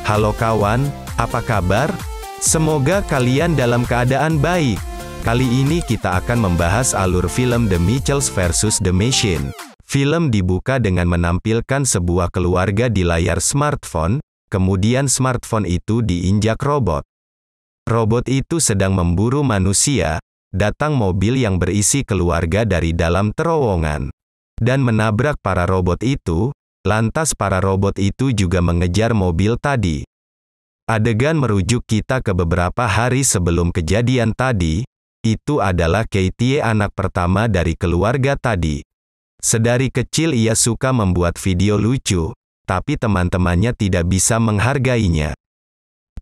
Halo kawan, apa kabar? Semoga kalian dalam keadaan baik. Kali ini kita akan membahas alur film The Mitchells vs. The Machine. Film dibuka dengan menampilkan sebuah keluarga di layar smartphone, kemudian smartphone itu diinjak robot. Robot itu sedang memburu manusia, datang mobil yang berisi keluarga dari dalam terowongan. Dan menabrak para robot itu, lantas para robot itu juga mengejar mobil tadi. Adegan merujuk kita ke beberapa hari sebelum kejadian tadi, itu adalah Katie, anak pertama dari keluarga tadi. Sedari kecil ia suka membuat video lucu, tapi teman-temannya tidak bisa menghargainya.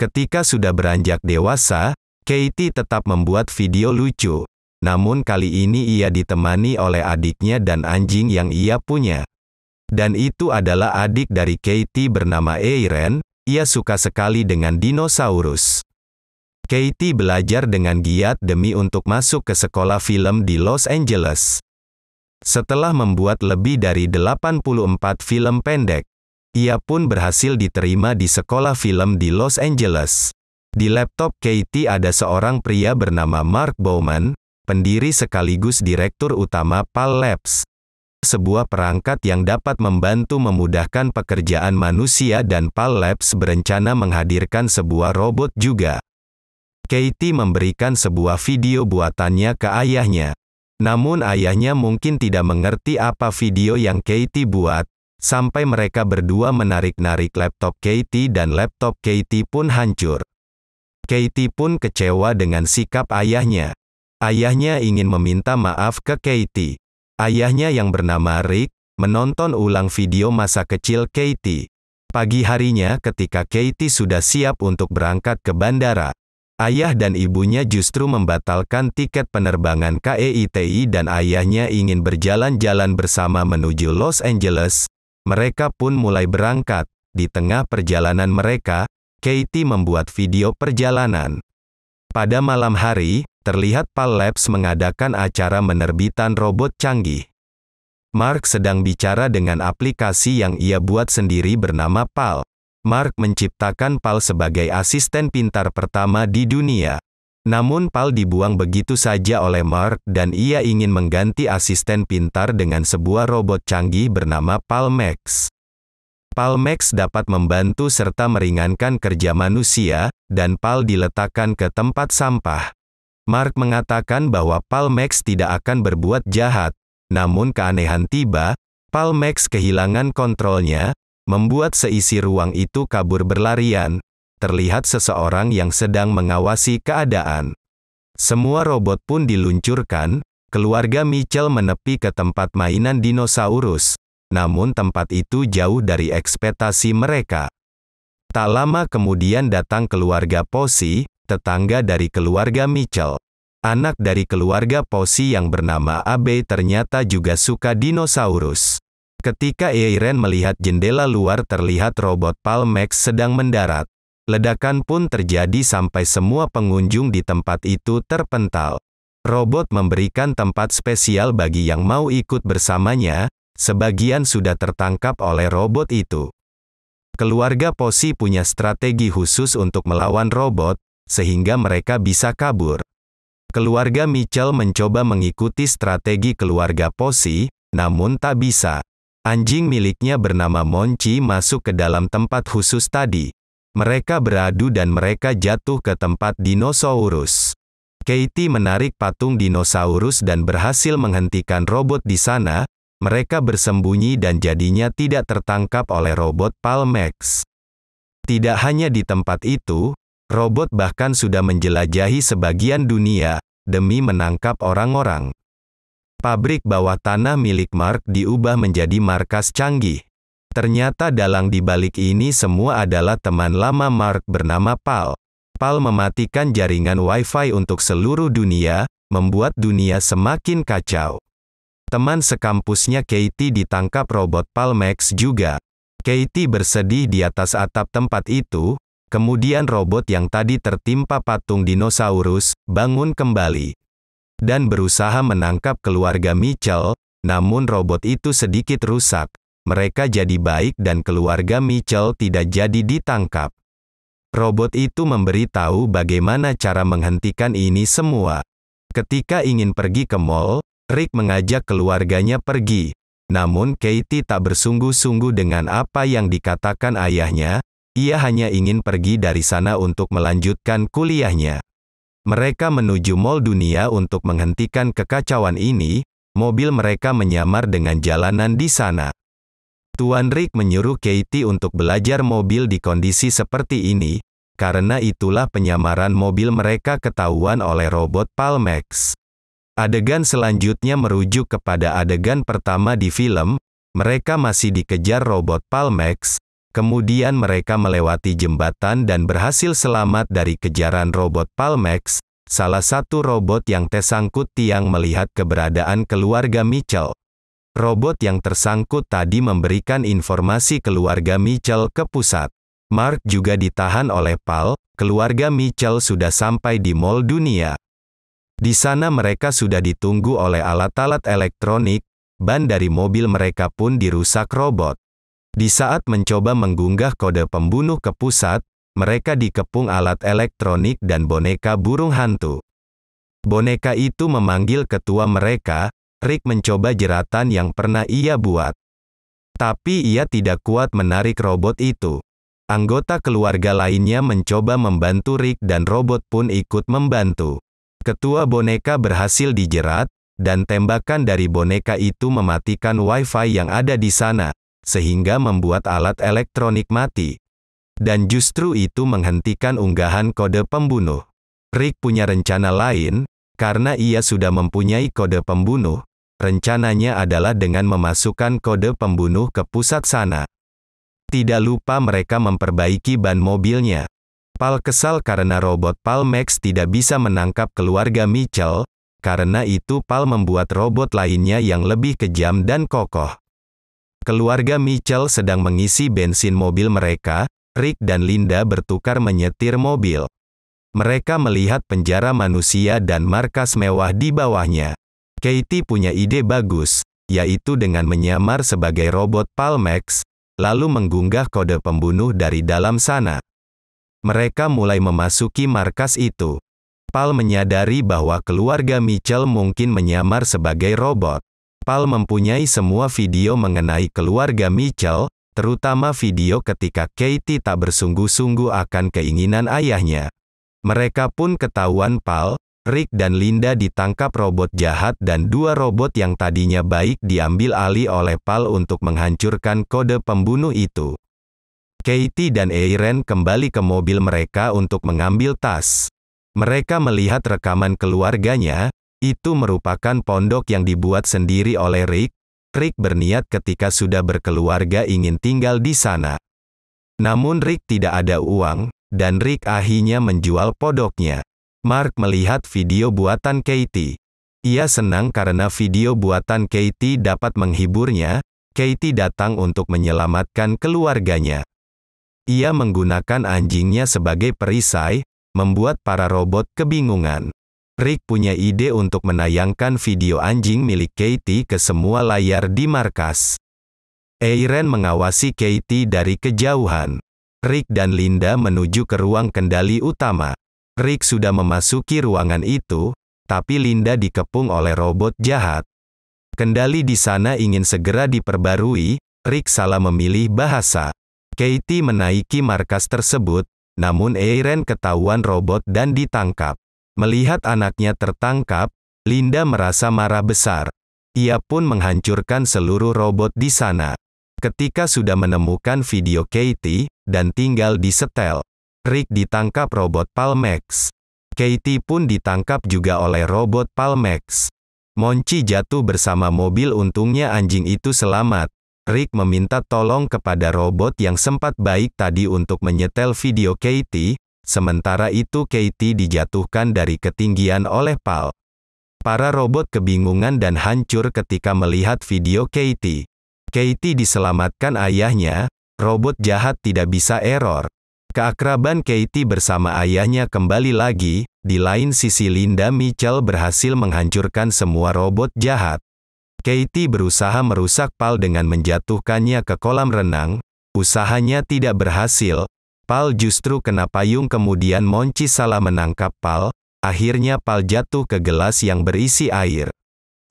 Ketika sudah beranjak dewasa, Katie tetap membuat video lucu, namun kali ini ia ditemani oleh adiknya dan anjing yang ia punya. Dan itu adalah adik dari Katie bernama Aaron. Ia suka sekali dengan dinosaurus. Katie belajar dengan giat demi untuk masuk ke sekolah film di Los Angeles. Setelah membuat lebih dari 84 film pendek, ia pun berhasil diterima di sekolah film di Los Angeles. Di laptop Katie ada seorang pria bernama Mark Bowman, pendiri sekaligus direktur utama PAL Labs. Sebuah perangkat yang dapat membantu memudahkan pekerjaan manusia, dan PAL Labs berencana menghadirkan sebuah robot juga. Katie memberikan sebuah video buatannya ke ayahnya. Namun ayahnya mungkin tidak mengerti apa video yang Katie buat, sampai mereka berdua menarik-narik laptop Katie dan laptop Katie pun hancur. Katie pun kecewa dengan sikap ayahnya. Ayahnya ingin meminta maaf ke Katie. Ayahnya yang bernama Rick, menonton ulang video masa kecil Katie. Pagi harinya ketika Katie sudah siap untuk berangkat ke bandara, ayah dan ibunya justru membatalkan tiket penerbangan KEITI dan ayahnya ingin berjalan-jalan bersama menuju Los Angeles. Mereka pun mulai berangkat. Di tengah perjalanan mereka, Katie membuat video perjalanan. Pada malam hari, terlihat PAL Labs mengadakan acara menerbitan robot canggih. Mark sedang bicara dengan aplikasi yang ia buat sendiri bernama PAL. Mark menciptakan PAL sebagai asisten pintar pertama di dunia. Namun PAL dibuang begitu saja oleh Mark dan ia ingin mengganti asisten pintar dengan sebuah robot canggih bernama PAL Max. PAL Max dapat membantu serta meringankan kerja manusia, dan PAL diletakkan ke tempat sampah. Mark mengatakan bahwa PAL Max tidak akan berbuat jahat, namun keanehan tiba, PAL Max kehilangan kontrolnya, membuat seisi ruang itu kabur berlarian. Terlihat seseorang yang sedang mengawasi keadaan. Semua robot pun diluncurkan, keluarga Mitchell menepi ke tempat mainan dinosaurus, namun tempat itu jauh dari ekspektasi mereka. Tak lama kemudian datang keluarga Posey, tetangga dari keluarga Mitchell. Anak dari keluarga Posey yang bernama Abe ternyata juga suka dinosaurus. Ketika Aaron melihat jendela luar, terlihat robot PAL Max sedang mendarat. Ledakan pun terjadi sampai semua pengunjung di tempat itu terpental. Robot memberikan tempat spesial bagi yang mau ikut bersamanya, sebagian sudah tertangkap oleh robot itu. Keluarga Posey punya strategi khusus untuk melawan robot, sehingga mereka bisa kabur. Keluarga Mitchell mencoba mengikuti strategi keluarga Posey, namun tak bisa. Anjing miliknya bernama Monchi masuk ke dalam tempat khusus tadi. Mereka beradu dan mereka jatuh ke tempat dinosaurus. Katie menarik patung dinosaurus dan berhasil menghentikan robot di sana. Mereka bersembunyi dan jadinya tidak tertangkap oleh robot PAL Max. Tidak hanya di tempat itu, robot bahkan sudah menjelajahi sebagian dunia, demi menangkap orang-orang. Pabrik bawah tanah milik Mark diubah menjadi markas canggih. Ternyata dalang di balik ini semua adalah teman lama Mark bernama PAL. PAL mematikan jaringan Wi-Fi untuk seluruh dunia, membuat dunia semakin kacau. Teman sekampusnya Katie ditangkap robot PAL Max juga. Katie bersedih di atas atap tempat itu. Kemudian robot yang tadi tertimpa patung dinosaurus, bangun kembali. Dan berusaha menangkap keluarga Mitchell, namun robot itu sedikit rusak. Mereka jadi baik dan keluarga Mitchell tidak jadi ditangkap. Robot itu memberitahu bagaimana cara menghentikan ini semua. Ketika ingin pergi ke mall, Rick mengajak keluarganya pergi. Namun Katie tak bersungguh-sungguh dengan apa yang dikatakan ayahnya, ia hanya ingin pergi dari sana untuk melanjutkan kuliahnya. Mereka menuju Mall Dunia untuk menghentikan kekacauan ini, mobil mereka menyamar dengan jalanan di sana. Tuan Rick menyuruh Katie untuk belajar mobil di kondisi seperti ini, karena itulah penyamaran mobil mereka ketahuan oleh robot Palmex. Adegan selanjutnya merujuk kepada adegan pertama di film, mereka masih dikejar robot Palmex, kemudian mereka melewati jembatan dan berhasil selamat dari kejaran robot Palmex. Salah satu robot yang tersangkut tiang melihat keberadaan keluarga Mitchell. Robot yang tersangkut tadi memberikan informasi keluarga Mitchell ke pusat. Mark juga ditahan oleh Pal, keluarga Mitchell sudah sampai di Mall Dunia. Di sana mereka sudah ditunggu oleh alat-alat elektronik, ban dari mobil mereka pun dirusak robot. Di saat mencoba mengunggah kode pembunuh ke pusat, mereka dikepung alat elektronik dan boneka burung hantu. Boneka itu memanggil ketua mereka. Rick mencoba jeratan yang pernah ia buat. Tapi ia tidak kuat menarik robot itu. Anggota keluarga lainnya mencoba membantu Rick dan robot pun ikut membantu. Ketua boneka berhasil dijerat, dan tembakan dari boneka itu mematikan Wi-Fi yang ada di sana, sehingga membuat alat elektronik mati. Dan justru itu menghentikan unggahan kode pembunuh. Rick punya rencana lain, karena ia sudah mempunyai kode pembunuh. Rencananya adalah dengan memasukkan kode pembunuh ke pusat sana. Tidak lupa mereka memperbaiki ban mobilnya. Pal kesal karena robot Palmex tidak bisa menangkap keluarga Mitchell, karena itu Pal membuat robot lainnya yang lebih kejam dan kokoh. Keluarga Mitchell sedang mengisi bensin mobil mereka, Rick dan Linda bertukar menyetir mobil. Mereka melihat penjara manusia dan markas mewah di bawahnya. Katie punya ide bagus, yaitu dengan menyamar sebagai robot Palmex, lalu mengunggah kode pembunuh dari dalam sana. Mereka mulai memasuki markas itu. Pal menyadari bahwa keluarga Mitchell mungkin menyamar sebagai robot. Pal mempunyai semua video mengenai keluarga Mitchell, terutama video ketika Katie tak bersungguh-sungguh akan keinginan ayahnya. Mereka pun ketahuan Pal. Rick dan Linda ditangkap robot jahat dan dua robot yang tadinya baik diambil alih oleh Pal untuk menghancurkan kode pembunuh itu. Katie dan Erin kembali ke mobil mereka untuk mengambil tas. Mereka melihat rekaman keluarganya, itu merupakan pondok yang dibuat sendiri oleh Rick. Rick berniat ketika sudah berkeluarga ingin tinggal di sana. Namun Rick tidak ada uang, dan Rick akhirnya menjual pondoknya. Mark melihat video buatan Katie. Ia senang karena video buatan Katie dapat menghiburnya. Katie datang untuk menyelamatkan keluarganya. Ia menggunakan anjingnya sebagai perisai, membuat para robot kebingungan. Rick punya ide untuk menayangkan video anjing milik Katie ke semua layar di markas. Erin mengawasi Katie dari kejauhan. Rick dan Linda menuju ke ruang kendali utama. Rick sudah memasuki ruangan itu, tapi Linda dikepung oleh robot jahat. Kendali di sana ingin segera diperbarui, Rick salah memilih bahasa. Katie menaiki markas tersebut, namun Erin ketahuan robot dan ditangkap. Melihat anaknya tertangkap, Linda merasa marah besar. Ia pun menghancurkan seluruh robot di sana. Ketika sudah menemukan video Katie, dan tinggal disetel, Rick ditangkap robot Palmex. Katie pun ditangkap juga oleh robot Palmex. Monci jatuh bersama mobil, untungnya anjing itu selamat. Rick meminta tolong kepada robot yang sempat baik tadi untuk menyetel video Katie, sementara itu Katie dijatuhkan dari ketinggian oleh Pal. Para robot kebingungan dan hancur ketika melihat video Katie. Katie diselamatkan ayahnya, robot jahat tidak bisa error. Keakraban Katie bersama ayahnya kembali lagi, di lain sisi Linda Mitchell berhasil menghancurkan semua robot jahat. Katie berusaha merusak Pal dengan menjatuhkannya ke kolam renang, usahanya tidak berhasil, Pal justru kena payung kemudian Monchi salah menangkap Pal, akhirnya Pal jatuh ke gelas yang berisi air.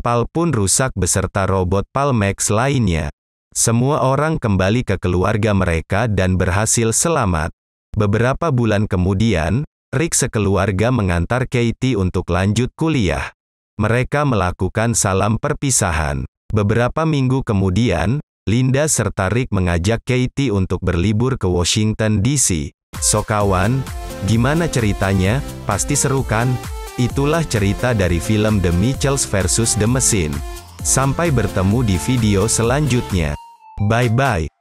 Pal pun rusak beserta robot Pal Max lainnya. Semua orang kembali ke keluarga mereka dan berhasil selamat. Beberapa bulan kemudian, Rick sekeluarga mengantar Katie untuk lanjut kuliah. Mereka melakukan salam perpisahan. Beberapa minggu kemudian, Linda serta Rick mengajak Katie untuk berlibur ke Washington DC. So kawan, gimana ceritanya? Pasti seru kan? Itulah cerita dari film The Mitchells vs. The Machines. Sampai bertemu di video selanjutnya. Bye-bye.